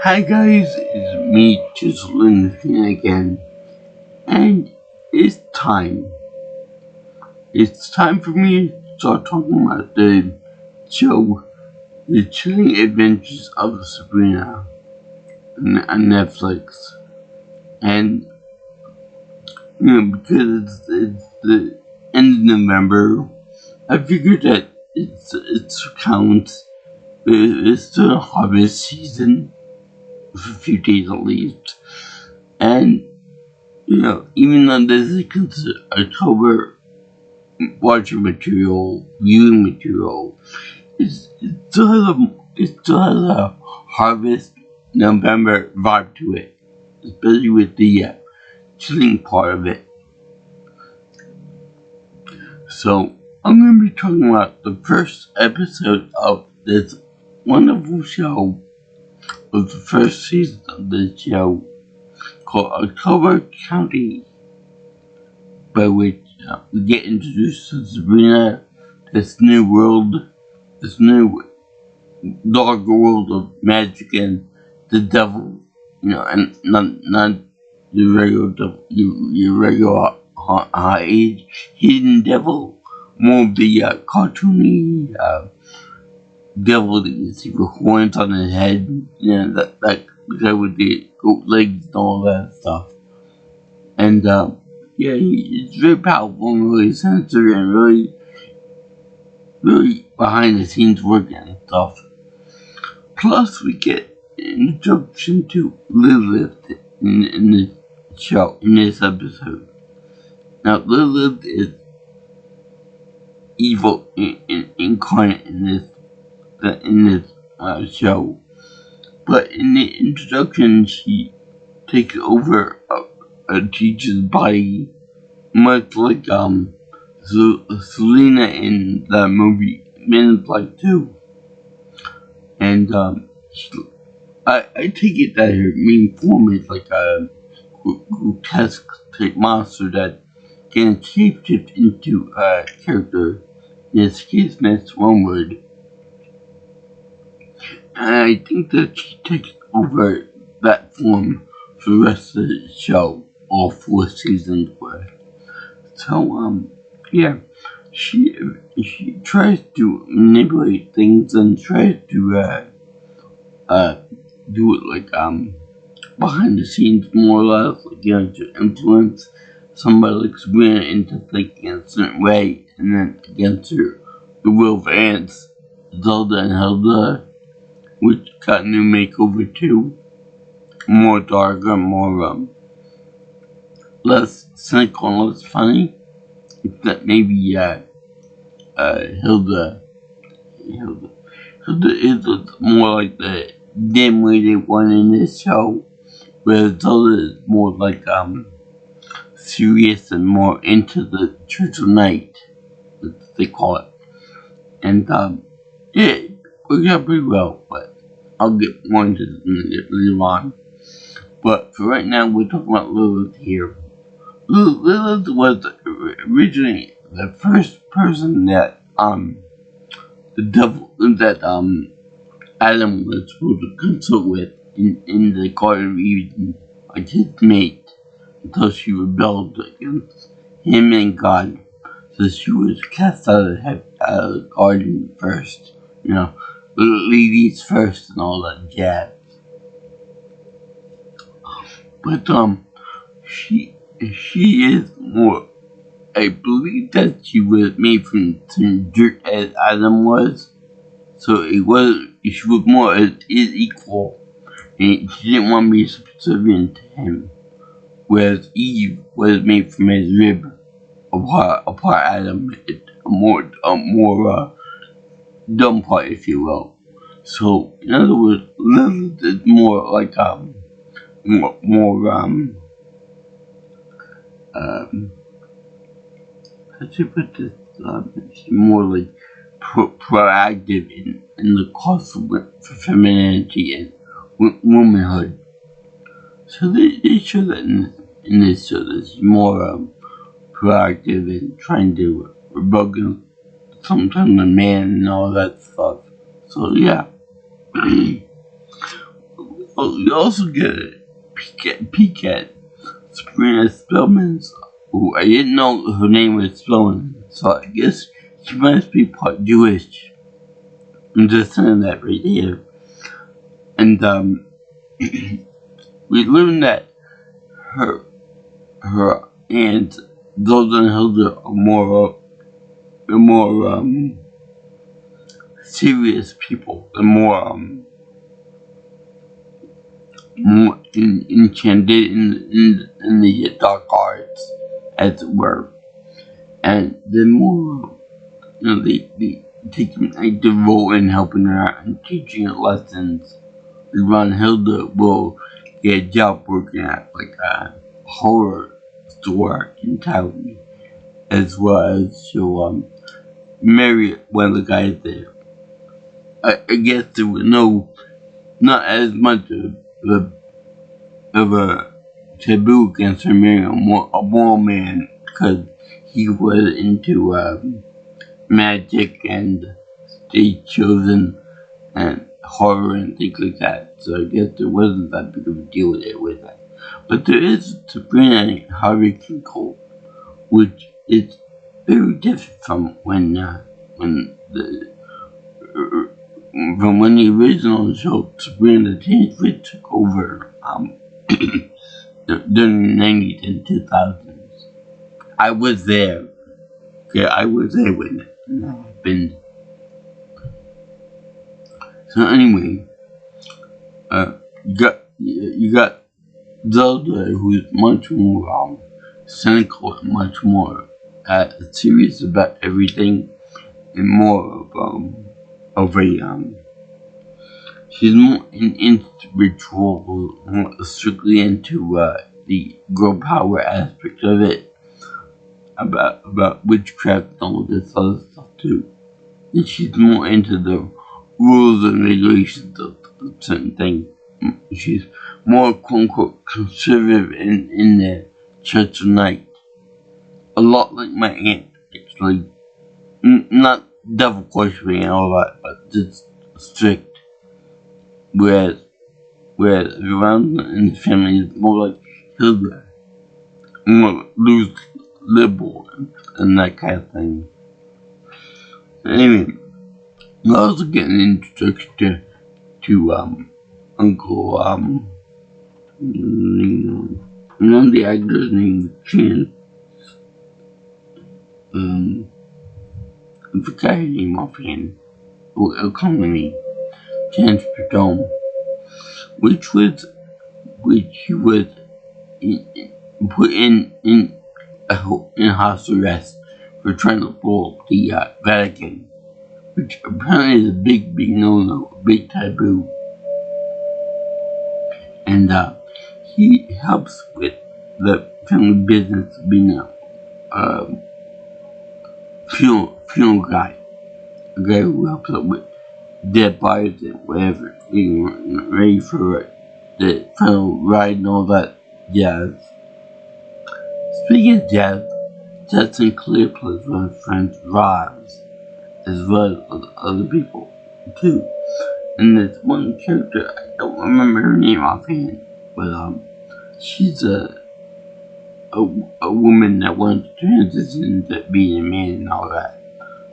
Hi guys, it's me, Chiselin again, and it's time. It's time for me to start talking about the show, The Chilling Adventures of Sabrina on Netflix. And, because it's the end of November, I figured that it's counts. It's the harvest season, for a few days at least. And even though this is considered October watching material, viewing material, it still has a harvest November vibe to it, especially with the chilling part of it. So I'm going to be talking about the first episode of this wonderful show, of the first season of this show, called October County, by which we get introduced to Sabrina, this new world, this new dark world of magic and the devil, and not the regular devil, your regular hidden devil, more of the cartoony devil that you see with horns on his head, that guy with the goat legs and all that stuff. And he's very powerful and really sinister and really behind the scenes work and stuff. Plus, we get an introduction to Lilith in this show, in this episode. Now, Lilith is evil incarnate in this show, but in the introduction, she takes over a teacher's body, much like Selena in the movie Men in Black 2. And I take it that her main form is like a grotesque type monster that can shapeshift into a character. In this case, that's one word. And I think that she takes over that form for the rest of the show, all 4 seasons worth. So, she tries to manipulate things and tries to do it like behind the scenes, more or less, like, to influence somebody like Sabrina into thinking a certain way, and then against the will of aunts, Zelda and Hilda, which got a new makeover too, more darker, more less cynical and less funny. Except maybe Hilda is more like the dim-witted one in this show, whereas Zelda is more like serious and more into the Church of Night, as they call it. And it worked out pretty well, but I'll get more into it later on. But for right now, we're talking about Lilith here. Lilith was originally the first person that the devil that Adam was supposed to consult with in the Garden of Eden, like his mate, until she rebelled against him and God. So she was cast out of the garden first, ladies first and all that jazz. But she is more. I believe that she was made from some dirt as Adam was, so she was more as his equal, and she didn't want to be subservient to him. Whereas Eve was made from his rib, apart Adam, a more dumb part, if you will. So in other words, Lilith is more like how to put this, more like proactive in the cause for femininity and womanhood. So they show that in this show that she's more proactive in trying to rebel against sometimes a man and all that stuff. So yeah. Oh, you also get Peacat, Sabrina Spellman's, who I didn't know her name was Spellman, so I guess she must be part Jewish. I'm just saying that right here. And we learned that her her aunt Zelda and Hilda are more serious people. They're more enchanted in the dark arts, as it were, and they're more, they take an active role in helping her out and teaching her lessons. Ron Hilda will get a job working at like a horror store in town, as well as she'll marry one of the guys there. I guess there was not as much of a taboo against her marrying a moral man, because he was into magic and stage shows and horror and things like that. So I guess there wasn't that big of a deal with that. But there is Sabrina Harvey Kinkle, which is very different from when the from when the original show Sabrina the Teenage Witch took over during the 90s and 2000s. I was there. Okay, I was there when it happened. So anyway, you got Zelda, who's much more cynical and much more serious about everything, and more of a she's more into ritual, more strictly into the girl power aspect of it, about witchcraft and all this other stuff too. And she's more into the rules and regulations of certain things. She's more quote unquote conservative in the Church of Night. A lot like my aunt, actually. Not devil worshipping and all that, but just strict. Whereas around in the family is more like Hilda, more loose, liberal, and that kind of thing. Anyway, I also get an introduction to Uncle none of the actor's name Chance. I forgot his name offhand. It'll come to me. Chance Perdome, which he was put in house arrest for trying to blow up the Vatican, which apparently is a big no-no, a big taboo. And he helps with the family business of being a funeral guy, a guy who helps out with dead bodies and whatever, getting ready for the final ride and all that jazz. Speaking of jazz, Justin Clear plays one of his friends, Roz, as well as other people too. And there's one character, I don't remember her name offhand, but she's a woman that wants to transition into being a man and all that.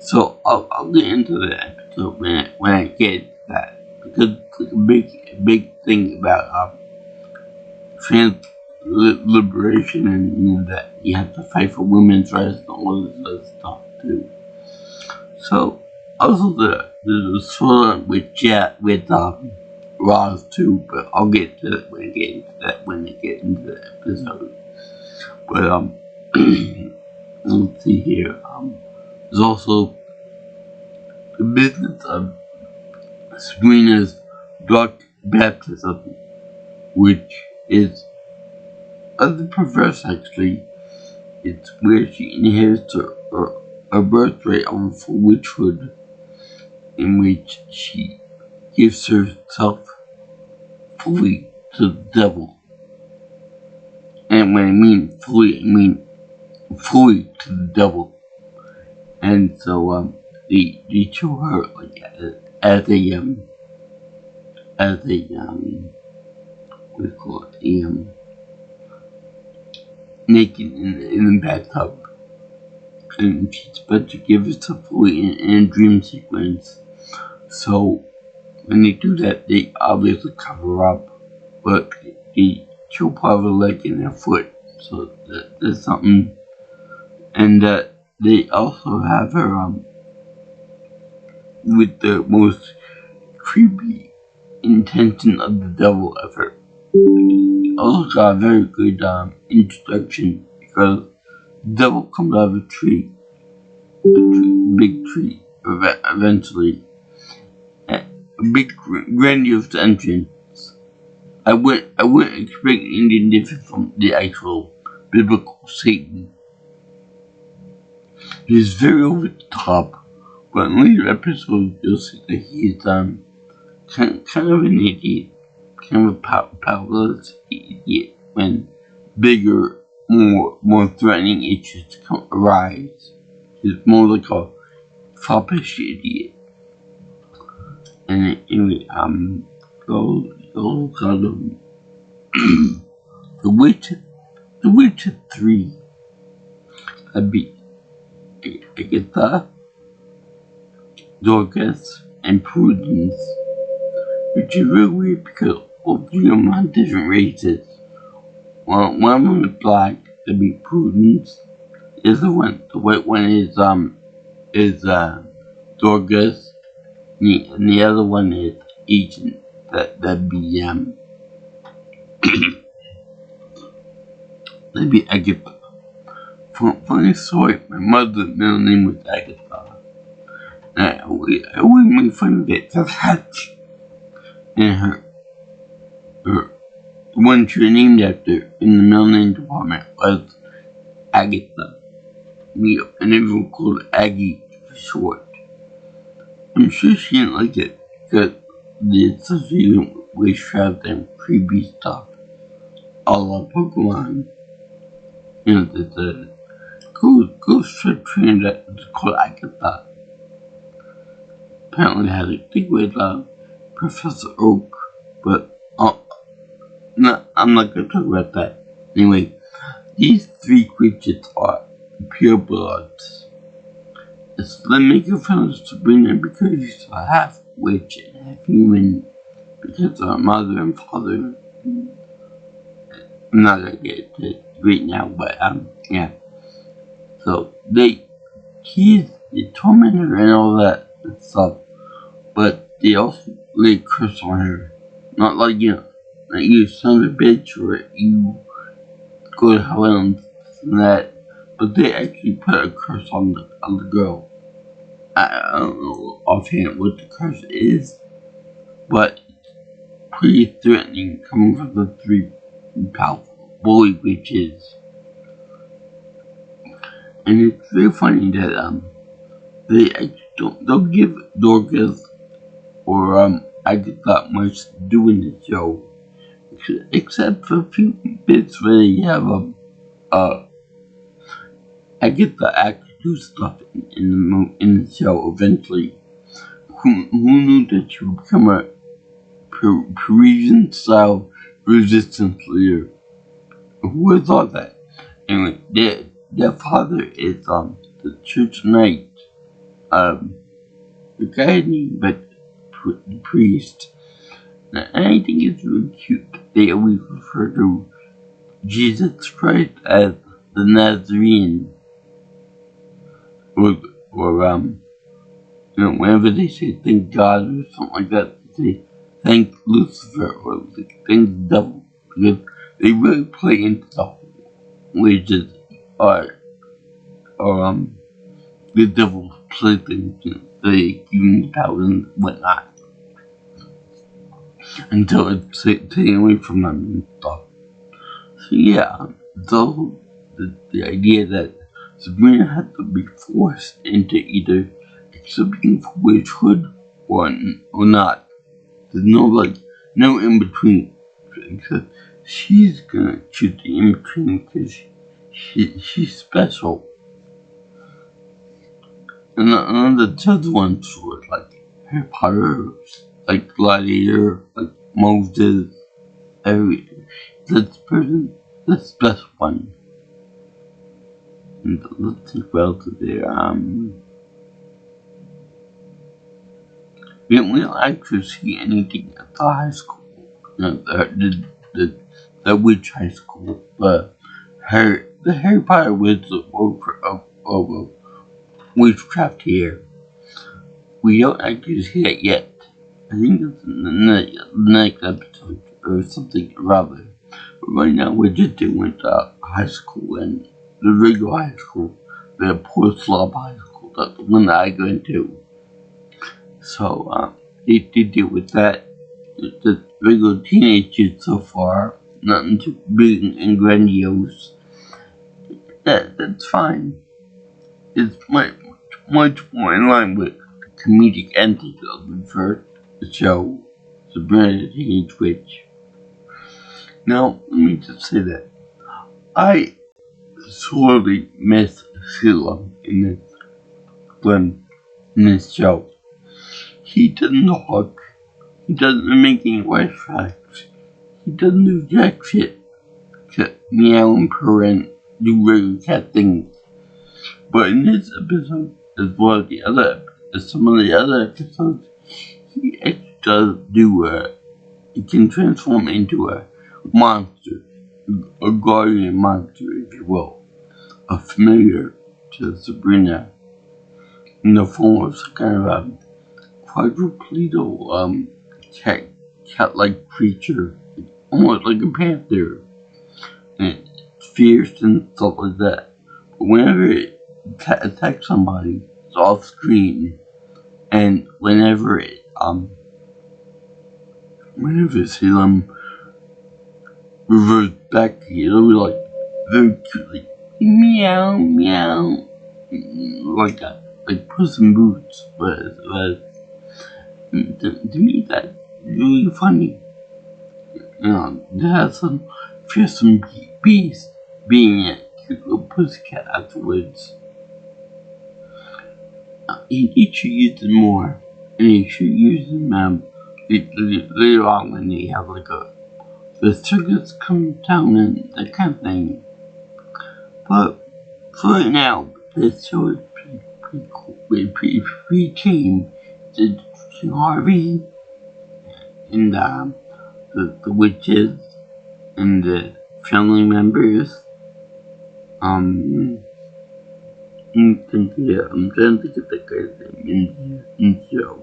So I'll get into the episode when I get to that, because it's a big thing about trans liberation, and that you have to fight for women's rights and all this other stuff too. So also the story with Roz too, but I'll get to it when I get into the episode. But let's see here. There's also the business of Sabrina's dark baptism, which is other perverse actually. It's where she inherits a birthright of witchhood, in which she gives herself fully to the devil. And when I mean fully to the devil. And so they show her like as a we call it naked in the bathtub, and she's about to give herself away in a dream sequence. So when they do that, they obviously cover up, but they show part of her leg and her foot. So that's something, and they also have her with the most creepy intention of the devil ever. Also got a very good introduction because the devil comes out of a tree, big tree, eventually. A big grandiose entrance. I wouldn't expect anything different from the actual biblical Satan. He's very over the top, but in later episodes you'll see that he's kind of an idiot, kind of a powerless idiot when bigger, more threatening issues arise. He's more like a foppish idiot. And anyway, go The Witcher 3. Agatha, Dorcas, and Prudence, which is really weird because all three of them have different races. One of them is black, that'd be Prudence. The other one, the white one is Dorcas, and the other one is Asian. That'd be that'd be Agatha. Funny story, my mother's middle name was Agatha. And I always make fun of it for that. And her the one she was named after in the middle name department was Agatha. And everyone called her Aggie for short. I'm sure she didn't like it because the association with witchcraft and creepy stuff. All of Pokemon. You know, the ghost trainer that is called Agatha. Apparently had a thing with Professor Oak, but no, I'm not gonna talk about that. Anyway, these three creatures are pure bloods. It's like making fun of Sabrina because she's a half witch and half human because of her mother and father. I'm not gonna get to it right now, but yeah. So they torment her and all that stuff, but they also lay a curse on her. Not like like you son of a bitch or you go to hell and that, but they actually put a curse on the girl. I don't know offhand what the curse is, but it's pretty threatening coming from the three powerful bully witches. And it's very funny that they actually don't give Dorcas or Agatha much to do in the show, except for a few bits where they have Agatha actually do stuff in the show eventually. Who knew that she would become a Parisian style resistance leader? Who would have thought that? Anyway, their father is the church knight, the guy named but the priest. And I think it's really cute. They always refer to Jesus Christ as the Nazarene, or whenever they say thank God or something like that, they say thank Lucifer or thank the devil, because they really play into the witches or the devil's playthings, they give him power and whatnot, until it's taken away from them and stuff. So yeah, the idea that Sabrina had to be forced into either accepting for witchhood or not. There's no in between. Because she's gonna choose the in between because she's special. And none of the other ones were like Harry Potter, like Gladiator, like Moses. every this person, this best one. And let's think about their we don't actually see anything at the high school. The witch high school, but the Harry Potter Wizard of Witchcraft here. We don't actually see it yet. I think it's in the next episode or something rather. But right now we're just doing the high school and the regular high school, the poor slob high school, that's the one that I go into. So they deal with that. The regular teenagers so far, nothing too big and grandiose. That's fine. It's much more in line with the comedic ending of the first show, Sabrina the Teenage Witch. Now, let me just say that I sorely miss Salem in this show. He doesn't talk. He doesn't make any voice tracks. He doesn't do jack shit. Except meow and purr and do regular cat things. But in this episode, as well as some of the other episodes, he actually does do he can transform into a monster, a guardian monster, if you will, a familiar to Sabrina, in the form of some kind of a quadrupedal cat-like creature, almost like a panther, and it's fierce and stuff like that. But whenever it attacks somebody, it's off screen, and whenever Salem reverts back, it'll be like very cute, like meow meow, like that, like Puss in Boots. But to me, that's really funny. It has some fearsome beast being a cute little pussycat afterwards. He should use them more, and he should use them later on when they have like the circus come down and that kind of thing. But for right now, this show is pretty cool. It's pretty tame. It's Harvey and the witches and the family members. I'm trying to get that guy's name in the show.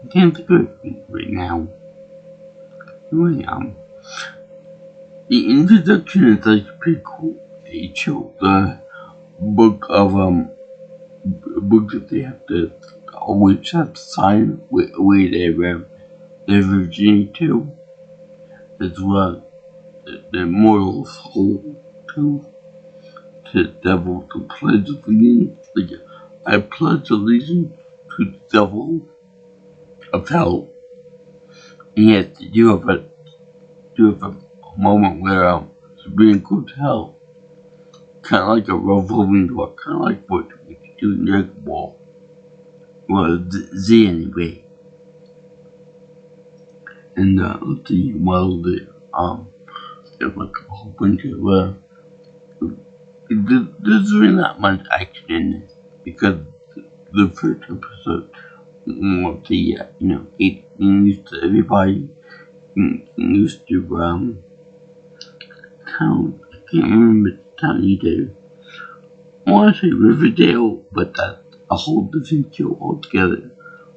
I can't think of it right now. Anyway, the introduction is actually pretty cool. They show the book that they have to always have to sign away their virginity to, as well the mortal soul to the devil, to pledge allegiance. Like, I pledge allegiance to the devil of hell. And he has to do a moment where Sabrina goes to hell. Kind of like a revolving door, kind of like what we could do in Dragon Ball. Well, Z anyway. And let's see, there's like a whole bunch of there's really not much action in it because the first episode, getting used to everybody, getting used to town. I can't remember the town either. I want to say Riverdale, but that's a whole different show altogether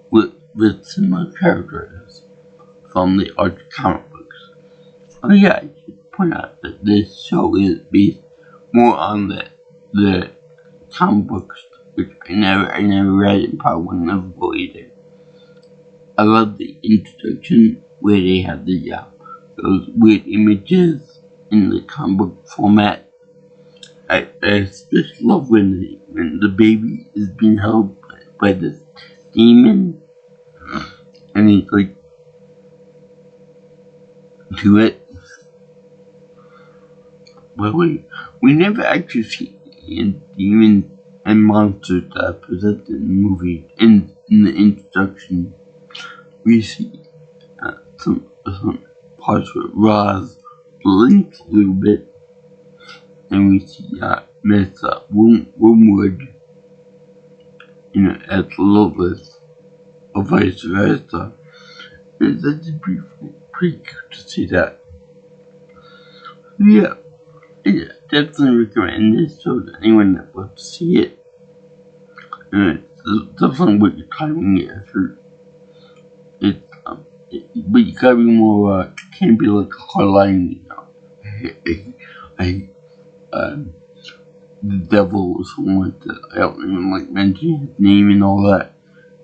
with similar characters from the art comic books. Oh yeah, I should point out that this show is based more on the comic books, which I never read and probably will never go either. I love the introduction where they have those weird images in the comic book format. I especially love when the baby is being held by this demon, and he's like to it. But we never actually see a demon and monsters that are presented in the movie. In the introduction, we see some parts where Roz blinks a little bit, and we see Miss Wormwood, as Loveless, or vice versa. It's actually pretty good to see that. Yeah, definitely recommend this show to anyone that wants to see it. And it's definitely what your timing is. But you gotta be more, can't be like hardline, the devil or something like that. I don't even like mentioning his name and all that.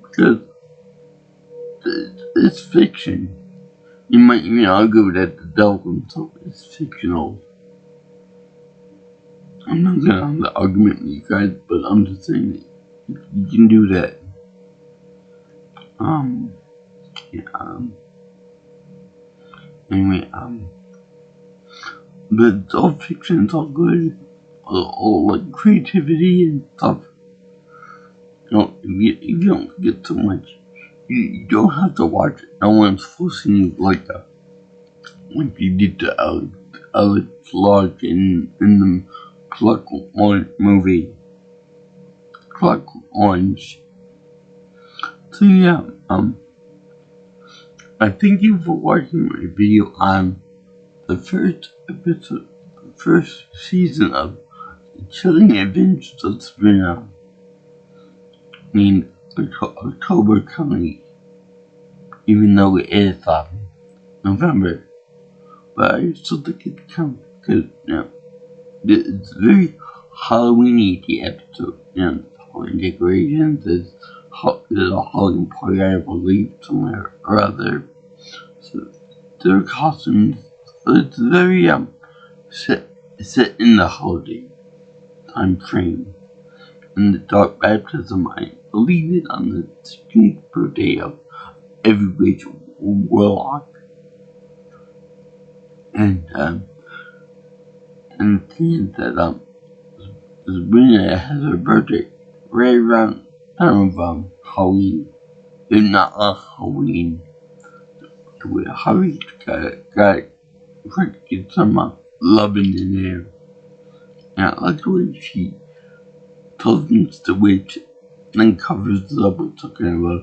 Because it's fiction. You might even argue that the devil himself is fictional. I'm not gonna have the argument with you guys, but I'm just saying that you can do that. Anyway, but it's all fiction, it's all good. All like creativity and stuff. If you don't get too much, you don't have to watch it. No one's forcing you like you did to Alex Lodge in the Clockwork Orange movie. Clockwork Orange. So yeah, I thank you for watching my video on the first episode, the first season of The Chilling Adventures of Sabrina in October County, even though it is November. But I still think it counts because, it's very Halloween-y, the episode. The Halloween decorations, there's a Halloween party, I believe, somewhere or other. So, their costumes, it's very, set in the holiday time frame. And the Dark Baptism, I believe it on the 16th birthday of every witch warlock. And seeing that, Sabrina has her birthday right around time of, Halloween. If not Halloween. Halloween got to get some, loving in there. And I like the way she tells the witch, and then covers it up with some kind of a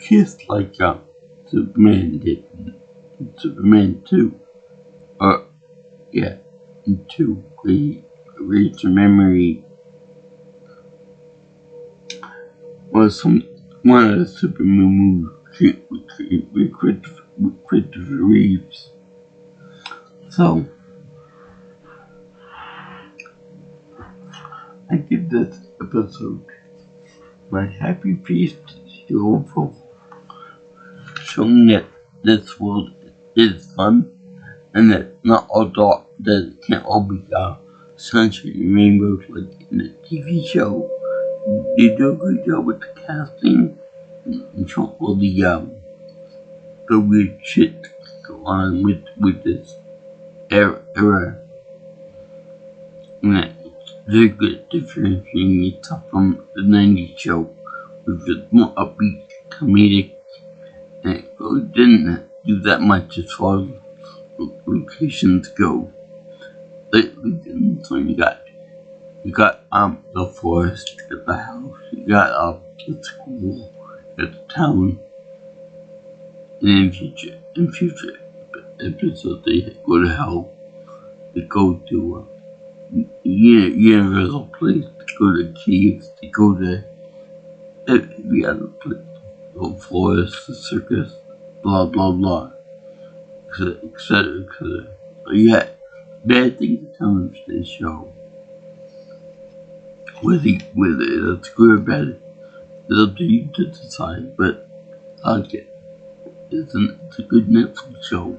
kiss like Superman did in Superman 2. In 2, we erased her memory. Was one of the Superman movies with Christopher Reeves. So, I give this episode my happy face to showing that this world is fun and that not all dark, that it can't all be sunshine and rainbows like in the TV show. They do a great job with the casting and show all the weird shit go on with this era. And it's very good at differentiating itself from the 90s show, which was more upbeat, comedic, and it really didn't do that much as far as locations go. So you got the forest, you got the house, you got the school, you got the town, and in future episodes they go to hell, they go to Universal Place, they go to caves, they go to every other place, the forest, the circus, blah blah blah, etc. Yeah, bad things to tell them to this show. Whether it's good or bad, it's up to you to decide, but okay. It's a good Netflix show.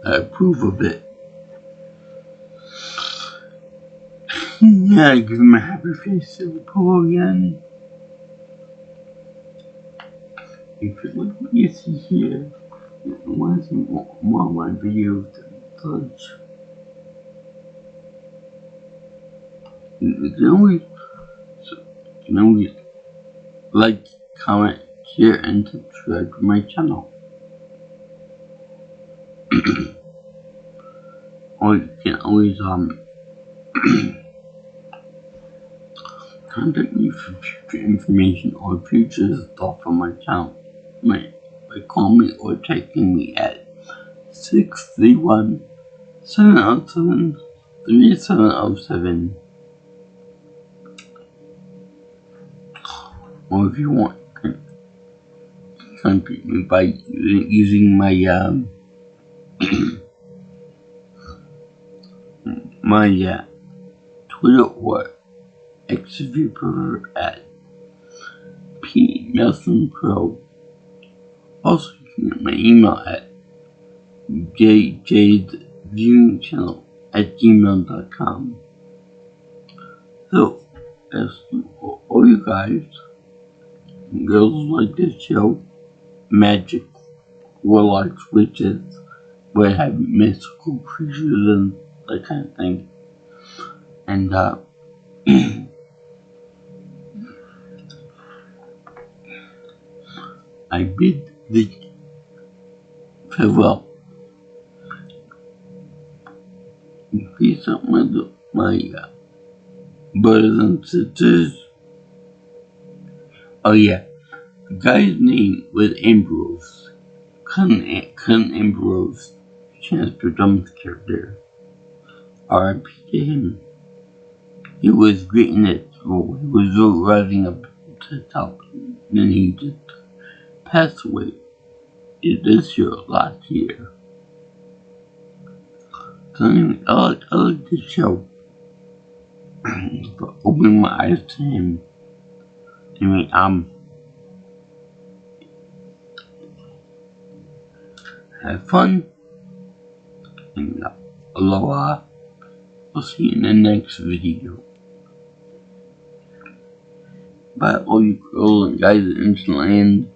I approve of it. Yeah, give him a happy face to approval again. If you like what you see here, and want to see more of my videos and such, you can always can always like, comment, share, and subscribe to my channel. Or you can always contact me for future information or future stuff on my channel by calling me or texting me at 631-707-3707. Or if you want, contact me by using my my Twitter or X if you prefer at PNelsonPro. Also, you can get my email at jjviewingchannel@gmail.com. So, as all you guys and girls like this show, magic, warlocks, witches, what have you, mystical creatures and that kind of thing. And I bid the farewell. Peace out, my brothers and sisters. Oh yeah, the guy's name was Ambrose. Cousin Ambrose, Chancellor Dumb's character. R.I.P. to him. He was great in that role. He was rising up to the top. Then he just passed away this year, last year. So anyway, I like this show for opening my eyes to him. Anyway, have fun, and aloha. I'll see you in the next video. Bye, all you girls and guys in Instant Land.